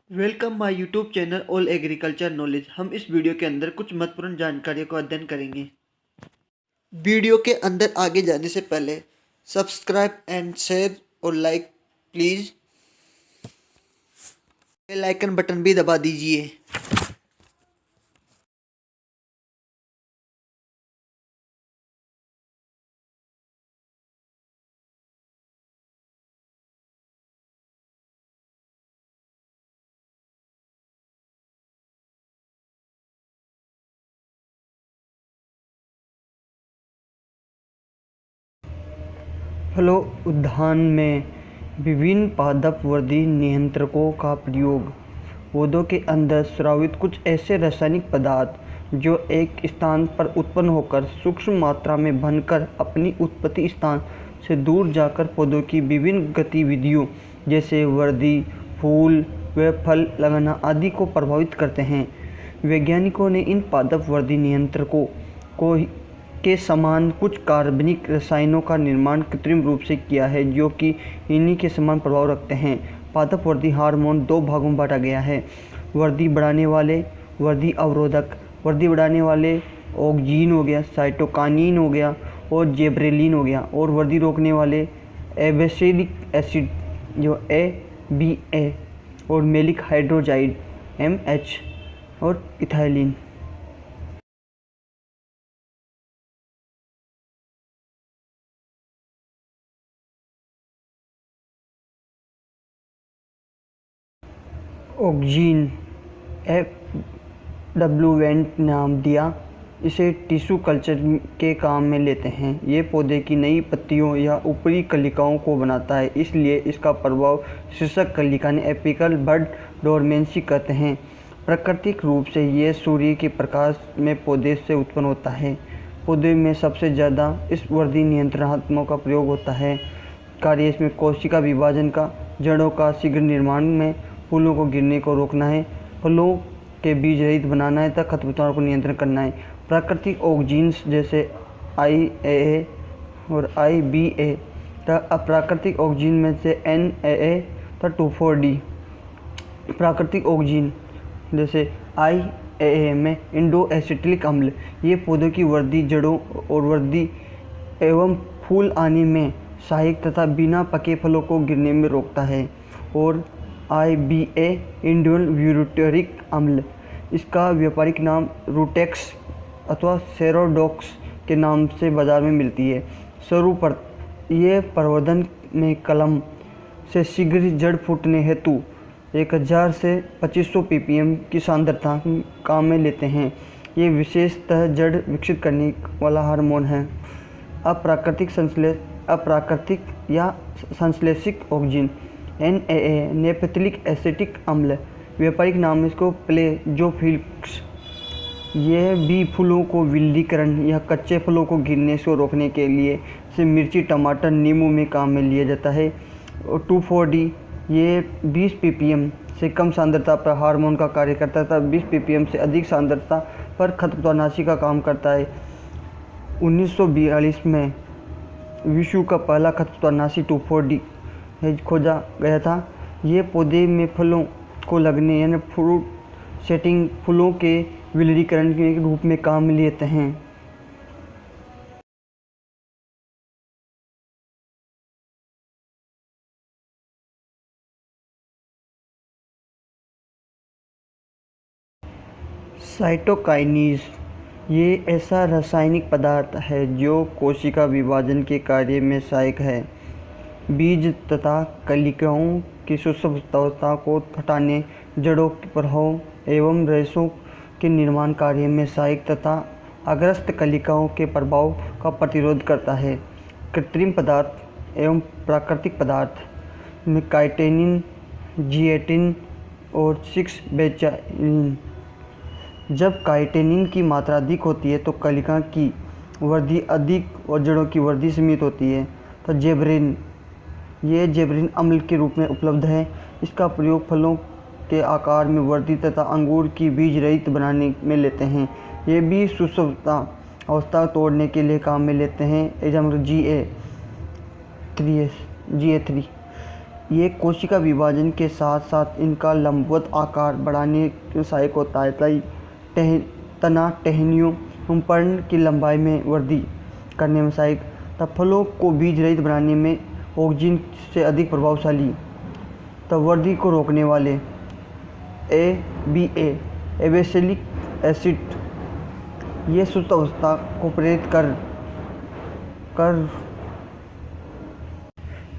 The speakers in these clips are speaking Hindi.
Welcome my YouTube channel all agriculture knowledge. हम इस वीडियो के अंदर कुछ महत्वपूर्ण जानकारियों को अध्ययन करेंगे। वीडियो के अंदर आगे जाने से पहले सब्सक्राइब एंड शेयर और like please. Bell icon button भी दबा दीजिए। फलों उद्यान में विभिन्न पादप वर्धी नियंत्रकों का प्रयोग पौधों के अंदर स्रावित कुछ ऐसे रासायनिक पदार्थ जो एक स्थान पर उत्पन्न होकर सूक्ष्म मात्रा में बनकर अपनी उत्पत्ति स्थान से दूर जाकर पौधों की विभिन्न गतिविधियों जैसे वृद्धि, फूल व फल लगाना आदि को प्रभावित करते हैं। वैज्ञानिकों ने इन पादप वर्धी नियंत्रकों को के समान कुछ कार्बनिक रसायनों का निर्माण कृत्रिम रूप से किया है जो कि इन्हीं के समान प्रभाव रखते हैं। पादप वर्धी हार्मोन दो भागों में बांटा गया है: वृद्धि बढ़ाने वाले, वृद्धि अवरोधक। वृद्धि बढ़ाने वाले ऑक्जीन हो गया, साइटोकाइनिन हो गया और जेब्रेलिन हो गया, और वृद्धि रोकने वाले एब्सिसिक एसिड जो ABA और मैलिक हाइड्रोजाइड MH और इथाइलिन। ऑक्जीन FW नाम दिया। इसे टिश्यू कल्चर के काम में लेते हैं। ये पौधे की नई पत्तियों या ऊपरी कलिकाओं को बनाता है, इसलिए इसका प्रभाव शीर्षक कलिका ने एपिकल बड डोरमेंसी कहते हैं। प्राकृतिक रूप से ये सूर्य के प्रकाश में पौधे से उत्पन्न होता है। पौधे में सबसे ज़्यादा इस वर्धी नियंत्रणात्मक का प्रयोग होता है। कार्य इसमें कोशिका विभाजन का, जड़ों का शीघ्र निर्माण में, फूलों को गिरने को रोकना है, फलों के बीज रहित बनाना है तथा खरपतवारों को नियंत्रण करना है। प्राकृतिक ऑक्जीन्स जैसे IAA और IBA तथा अप्राकृतिक ऑक्जीन में से NAA तथा 2,4-D। प्राकृतिक ऑक्जीन जैसे IAA में इंडो एसिटिलिक अम्ल ये पौधों की वृद्धि, जड़ों और वृद्धि एवं फूल आने में सहायक तथा बिना पके फलों को गिरने में रोकता है। और IBA इंडोल ब्यूटेरिक अम्ल, इसका व्यापारिक नाम रूटेक्स अथवा सेरोडॉक्स के नाम से बाजार में मिलती है। स्वरूप ये प्रवर्धन में कलम से शीघ्र जड़ फूटने हेतु 1000 से 2500 ppm की सांद्रता काम में लेते हैं। ये विशेषतः जड़ विकसित करने वाला हार्मोन है। अप्राकृतिक या संश्लेषित ऑक्जीन NAA नेपेथिलिक एसिटिक अम्ल, व्यापारिक नाम इसको प्लेजोफिल्स। यह भी फूलों को विलयीकरण या कच्चे फलों को गिरने से रोकने के लिए जैसे मिर्ची, टमाटर, नींबू में काम में लिया जाता है। और 2,4-D ये 20 ppm से कम सांद्रता पर हार्मोन का कार्य करता है तथा 20 ppm से अधिक सांद्रता पर खरपतवारनाशी का काम करता है। 1942 में विश्व का पहला खरपतवारनाशी 2,4-D खोजा गया था। ये पौधे में फलों को लगने यानी फ्रूट सेटिंग, फूलों के विलयीकरण के रूप में काम में लेते हैं। साइटोकाइनीज ये ऐसा रासायनिक पदार्थ है जो कोशिका विभाजन के कार्य में सहायक है। बीज तथा कलिकाओं की सुसंगतता को हटाने, जड़ों के प्रभाव एवं रेशों के निर्माण कार्य में सहायक तथा अग्रस्त कलिकाओं के प्रभाव का प्रतिरोध करता है। कृत्रिम पदार्थ एवं प्राकृतिक पदार्थ में काइटिन, जिएटिन और 6-बेंजाइन। जब काइटिन की मात्रा अधिक होती है तो कलिका की वृद्धि अधिक और जड़ों की वृद्धि सीमित होती है। तो जेब्रेलिन ये जेब्रेलिन अम्ल के रूप में उपलब्ध है। इसका प्रयोग फलों के आकार में वृद्धि तथा अंगूर की बीज रहित बनाने में लेते हैं। ये भी सुषुप्ता अवस्था तोड़ने के लिए काम में लेते हैं। एग्जाम्पल GA3 ये कोशिका विभाजन के साथ साथ इनका लंबवत आकार बढ़ाने में सहायक होता है। तना टहनियों एवं पर्ण की लंबाई में वृद्धि करने में सहायक तथा फलों को बीज रहित बनाने में ऑक्सीजन से अधिक प्रभावशाली तथा वृद्धि को रोकने वाले ABA एबेसिलिक एसिड ये सुस्त अवस्था को प्रेरित कर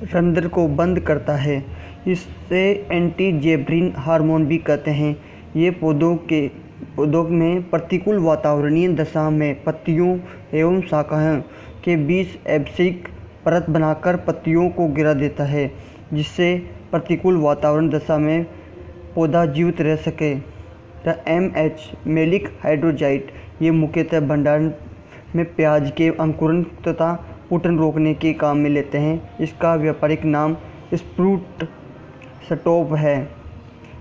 रंध्र को बंद करता है। इससे एंटीजेब्रिन हार्मोन भी कहते हैं। ये पौधों में प्रतिकूल वातावरणीय दशा में पत्तियों एवं शाखाओं के बीच एब्सिक परत बनाकर पत्तियों को गिरा देता है, जिससे प्रतिकूल वातावरण दशा में पौधा जीवित रह सके। MH मैलिक हाइड्रोजाइट ये मुख्यतः भंडारण में प्याज के अंकुरण तथा पुटन रोकने के काम में लेते हैं। इसका व्यापारिक नाम स्प्रूट स्टॉप है।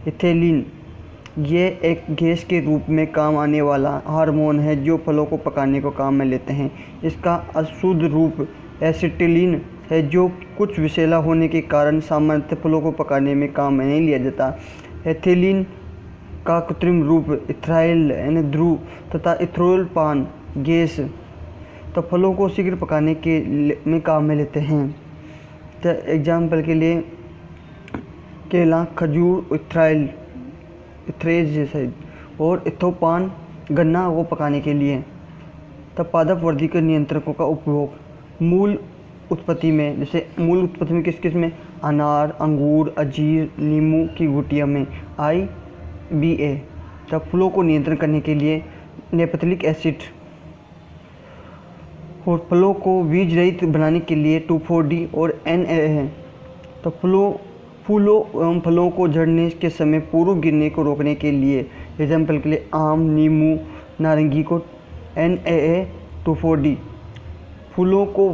इथेलिन ये एक गैस के रूप में काम आने वाला हार्मोन है जो फलों को पकाने को काम में लेते हैं। इसका अशुद्ध रूप एसिटिलीन है जो कुछ विषैला होने के कारण सामान्यतः फलों को पकाने में काम में नहीं लिया जाता। एथिलीन का कृत्रिम रूप इथाइल ध्रुव तथा इथेनॉल पान गैस तो फलों को शीघ्र पकाने में काम में लेते हैं। तो एग्जाम्पल के लिए केला, खजूर, इथ्रेज और इथोपान गन्ना वो पकाने के लिए। तब पादप वृद्धि के नियंत्रकों का उपयोग मूल उत्पत्ति में, जैसे मूल उत्पत्ति में किस में अनार, अंगूर, अंजीर, नींबू की गुटिया में IBA। तब फलों को नियंत्रण करने के लिए नेपथलिक एसिड और फलों को बीज रहित बनाने के लिए 2,4-D और NAA है। तो फूलों एवं फलों को झड़ने के समय पूर्व गिरने को रोकने के लिए एग्जाम्पल के लिए आम, नींबू, नारंगी को NAA 2,4-D। फलों को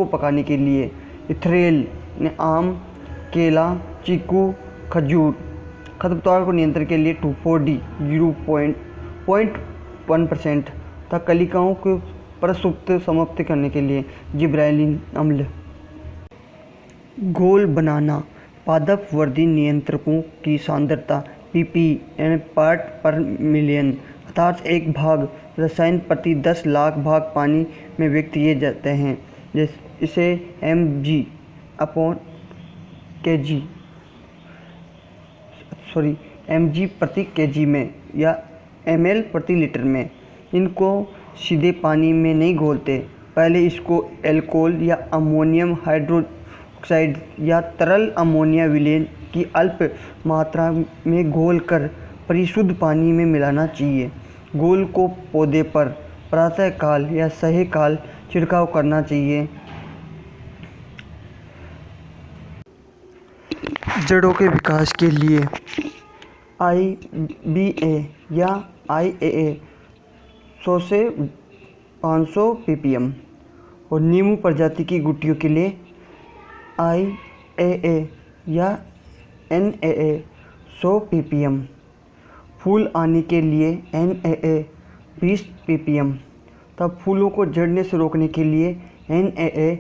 पकाने के लिए इथ्रेल ने आम, केला, चीकू, खजूर। खरपतवार को नियंत्रण के लिए 2,4-D 0.1% तथा कलिकाओं को प्रसुप्त समाप्त करने के लिए जिब्रेलिन अम्ल। घोल बनाना पादप वृद्धि नियंत्रकों की सांद्रता pp पार्ट पर मिलियन अर्थात 1 भाग रसायन प्रति 10 लाख भाग पानी में व्यक्त किए जाते हैं। इसे mg प्रति kg में या ml प्रति लीटर में। इनको सीधे पानी में नहीं घोलते, पहले इसको अल्कोहल या अमोनियम हाइड्रोक्साइड या तरल अमोनिया विलेन की अल्प मात्रा में घोलकर परिशुद्ध पानी में मिलाना चाहिए। घोल को पौधे पर प्रातःकाल या सायंकाल छिड़काव करना चाहिए। जड़ों के विकास के लिए IBA या IAA 100 से 500 ppm और नींबू प्रजाति की गुटियों के लिए IAA या NAA 100 ppm। फूल आने के लिए NAA 20 ppm। तब फूलों को झड़ने से रोकने के लिए NAA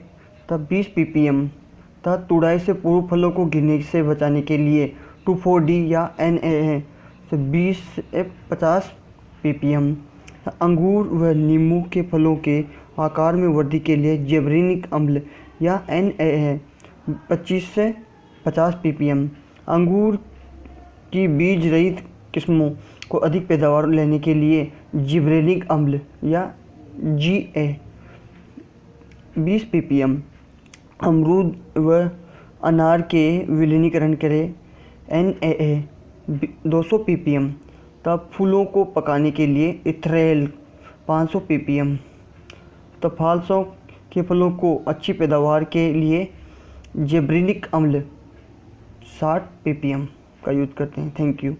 तब 20 ppm। तब तुड़ाई से पूर्व फलों को गिरने से बचाने के लिए 2,4-D या NAA से 20 से 50 ppm। अंगूर व नींबू के फलों के आकार में वृद्धि के लिए जिब्रेनिक अम्ल या NAA 25 से 50 ppm। अंगूर की बीज रहित किस्मों को अधिक पैदावार लेने के लिए जिब्रेनिक अम्ल या GA 20 ppm। अमरूद व अनार के विलीनीकरण करें NAA 200 ppm। तब फूलों को पकाने के लिए इथ्रेल 500 ppm। तब फालसों के फलों को अच्छी पैदावार के लिए जिब्रेनिक अम्ल 60 ppm का यूज़ करते हैं। Thank you.